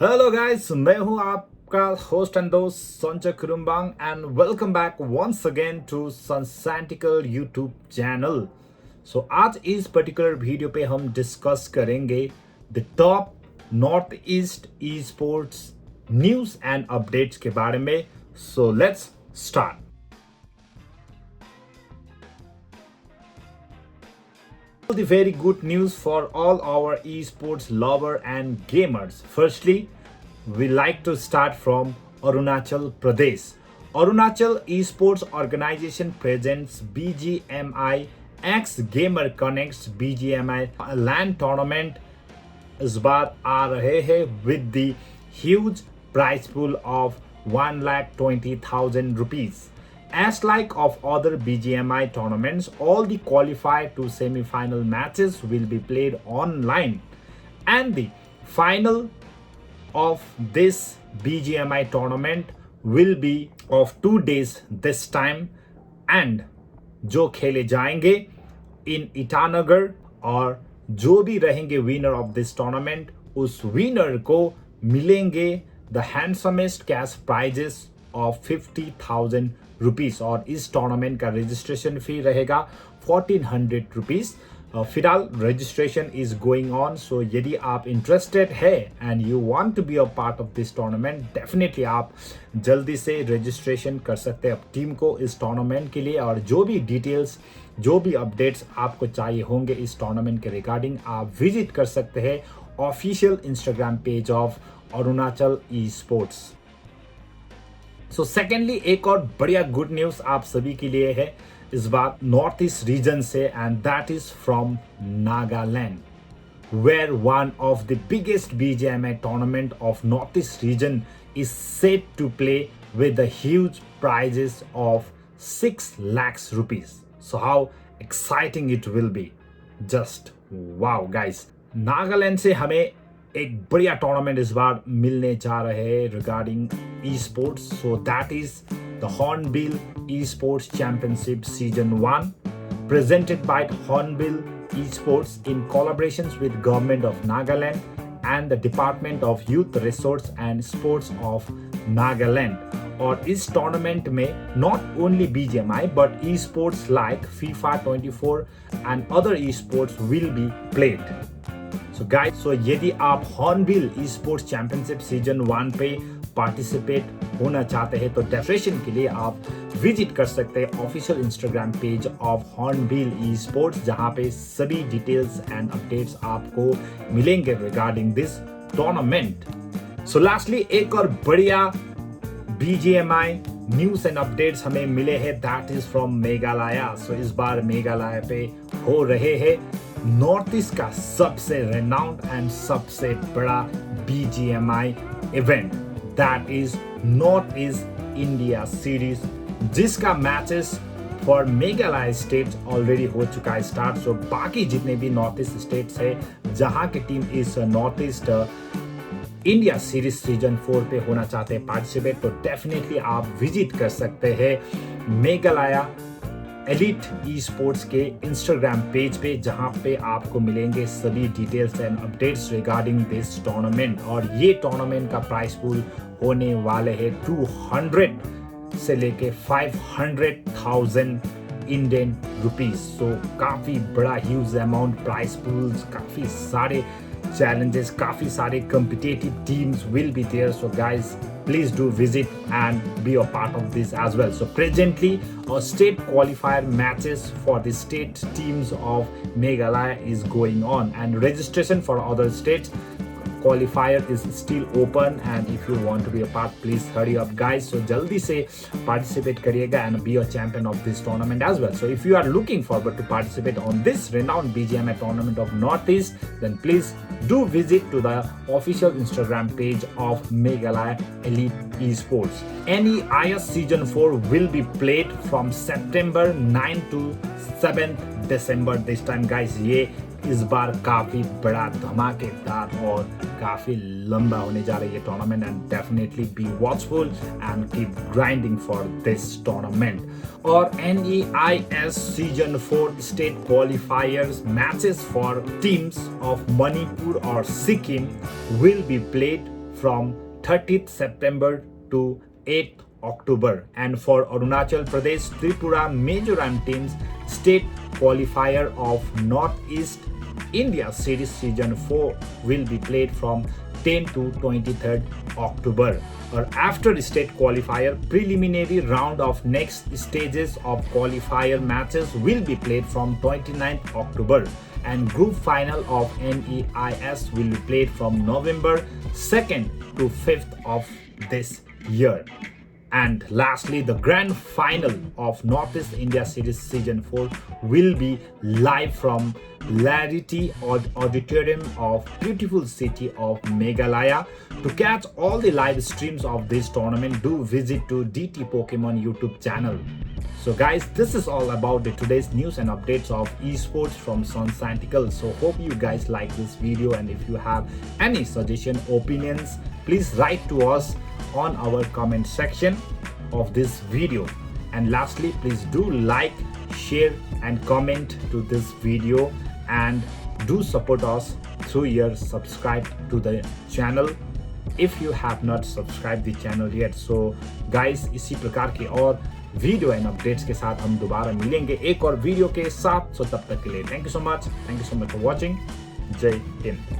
Hello guys, मैं हूं आपका होस्ट एंड दोस्त Sanjay Kurumbang and welcome back once again to सनसैंटिकल यूट्यूब चैनल। सो आज इस पर्टिकुलर वीडियो पे हम डिस्कस करेंगे the top north east esports news and updates के बारे में। So let's start. The very good news for all our esports lover and gamers. Firstly, we like to start from Arunachal Pradesh. Arunachal Esports Organization presents BGMI X Gamer Connects BGMI LAN tournament इस बार आ रहे हैं with the huge prize pool of 1,20,000 rupees. As like of other BGMI tournaments, all the qualified to semi-final matches will be played online, and the final of this BGMI tournament will be of 2 days this time, and जो खेले जाएंगे इन ईटानगर और जो भी रहेंगे winner of this tournament उस winner को मिलेंगे the हैंडसमेस्ट cash prices of 50,000 rupees और इस टूर्नामेंट का रजिस्ट्रेशन फी रहेगा 1,400 रुपीस। फिलहाल registration is going on, so यदि आप इंटरेस्टेड है and you want to be a part of this tournament, definitely आप जल्दी से रजिस्ट्रेशन कर सकते हैं टीम को इस टूर्नामेंट के लिए। और जो भी डिटेल्स, जो भी अपडेट्स आपको चाहिए होंगे इस टूर्नामेंट के रिगार्डिंग, आप विजिट कर सकते हैं official Instagram page of Arunachal e sports. So secondly, एक और बढ़िया गुड न्यूज़ आप सभी के लिए है इस बार नॉर्थ ईस्ट रीजन से, and that is from Nagaland, where one of the biggest BGMI tournament of Northeast region is set to play with the huge prizes of 6 lakhs rupees. So how exciting it will be. Just wow guys. Nagaland से हमें एक बढ़िया tournament इस बार मिलने जा रहे हैं regarding e sports. So that is the hornbill e sports championship season 1 presented by Hornbill Esports in collaborations with Government of Nagaland and the Department of Youth Resource and Sports of Nagaland. और इस tournament में not only BGMI but esports like FIFA 24 and other esports will be played. So guys, so यदि आप hornbill esports championship season 1 पे participate होना चाहते हैं तो डेफिनेशन के लिए आप विजिट कर सकते हैं official Instagram page of hornbill e sports, जहां पे सभी डिटेल्स एंड अपडेट्स आपको मिलेंगे regarding this tournament. So lastly, एक और बढ़िया बीजीएमआई न्यूज एंड अपडेट्स हमें मिले हैं, दैट इज फ्रॉम मेघालय। सो इस बार मेघालय पे हो रहे हैं नॉर्थ ईस्ट का सबसे रेनाउंड एंड सबसे बड़ा BGMI event, that is north east India series, जिसका matches for Meghalaya states already हो चुका है स्टार्ट। सो बाकी जितने भी नॉर्थ ईस्ट स्टेट्स है जहां की टीम इस north east India series season 4 पे होना चाहते हैं पार्टिसिपेट, तो डेफिनेटली आप विजिट कर सकते हैं मेघालय एलिट ई स्पोर्ट्स के इंस्टाग्राम पेज पे, जहां पे आपको मिलेंगे सभी details and updates regarding this tournament. और ये टूर्नामेंट का प्राइस पूल होने वाले हैं 200 से लेके 500,000 इंडियन रुपीस। सो काफी बड़ा ह्यूज अमाउंट प्राइस पूल्स, काफी सारे challenges, काफी सारे competitive teams will be there. So guys, please do visit and be a part of this as well. So presently a state qualifier matches for the state teams of Meghalaya is going on, and registration for other states qualifier is still open, and if you want to be a part, please hurry up guys. So jaldi se participate kariyega and be a champion of this tournament as well. So if you are looking forward to participate on this renowned BGMI tournament of Northeast, then please do visit to the official Instagram page of Meghalaya Elite Esports. NEIS season 4 will be played from September 9 to 7th December this time guys. ये इस बार काफी बड़ा धमाकेदार और काफी लंबा होने जा रही है tournament, and definitely be watchful and keep grinding for this tournament. और NEIS season 4 state क्वालिफायर्स matches for teams of Manipur और Sikkim will be played from 30th September to 8th October. And for Arunachal Pradesh, Tripura, Mizoram teams, state qualifier of Northeast India Series Season 4 will be played from 10 to 23rd October. Or after state qualifier, preliminary round of next stages of qualifier matches will be played from 29th October, and group final of NEIS will be played from November 2nd to 5th of this year. And lastly, the grand final of Northeast India Series Season 4 will be live from Larity Auditorium of beautiful city of Meghalaya. To catch all the live streams of this tournament, do visit to DT Pokemon YouTube channel. So guys, this is all about the today's news and updates of esports from Sunsantical. So hope you guys like this video, and if you have any suggestion, opinions, please write to us on our comment section of this video. And lastly, please do like, share and comment to this video, and do support us through your subscribe to the channel if you have not subscribed the channel yet. So guys, इसी प्रकार के और video and updates के साथ हम दोबारा मिलेंगे एक और वीडियो के साथ. सो तब तक के लिए thank you so much for watching. जय हिंद.